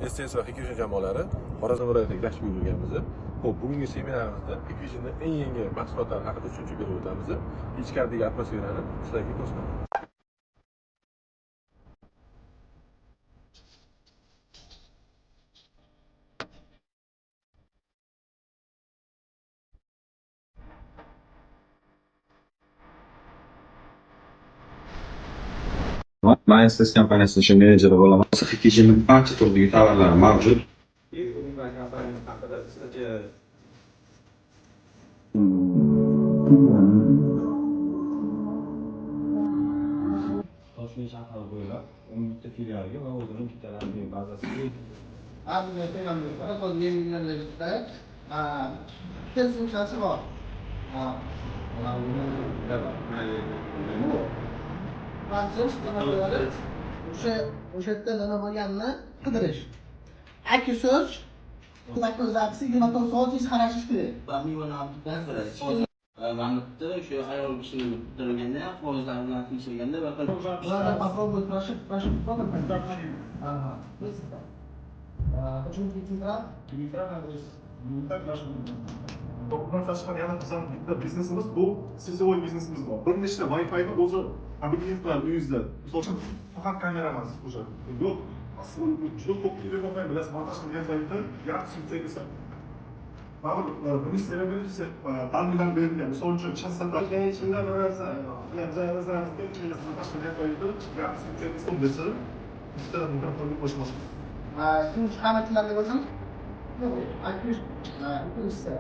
STS va Hikvision jamoalari Xorazm viloyatiga tashrif buyurganmiz. Xo'p, bugungi seminarimizda Hikvisionning eng yangi mahsulotlari haqida tushuncha berib o'tamiz. Ichkaridagi atmosferani sizlarga ko'rsataman. Men STS kompaniyasi menejeri bo'laman. Hikvisionning barcha turdagi tovarlari mavjud. Toshkent shahri bo'ylab 11 ta filialiga va o'zining bittalarning bazasiga o'sha yerda nima bo'lganini qidirish. Aka so'z o'zaqisi 29 soat qarashish kerak. Manutda o'sha ayol kishini bitirganda foizlar bilan tekshirganda ularda попробовать прошу Ага. Почему Bundan tashqari yana bizning bitta biznesimiz bu sizovoy biznesimiz bor. Bir nechta Wi-Fi'ni o'zi abonentlar uyingizda, misol uchun faqat kamera emas, o'sha yo'q. Aslida juda ko'p telefonlar bilan montaj qilgan paytda yaratish desa. Baribir buni sebebi ta'mindan berilgan. Misol uchun chassada shunday narsa, montaj qilgan paytda yaratish desa, bitta mikrofonni qo'shmoq. Ikkinchi qavatlarga bo'lsin. Yo'q, aytish. Ikkinchisi.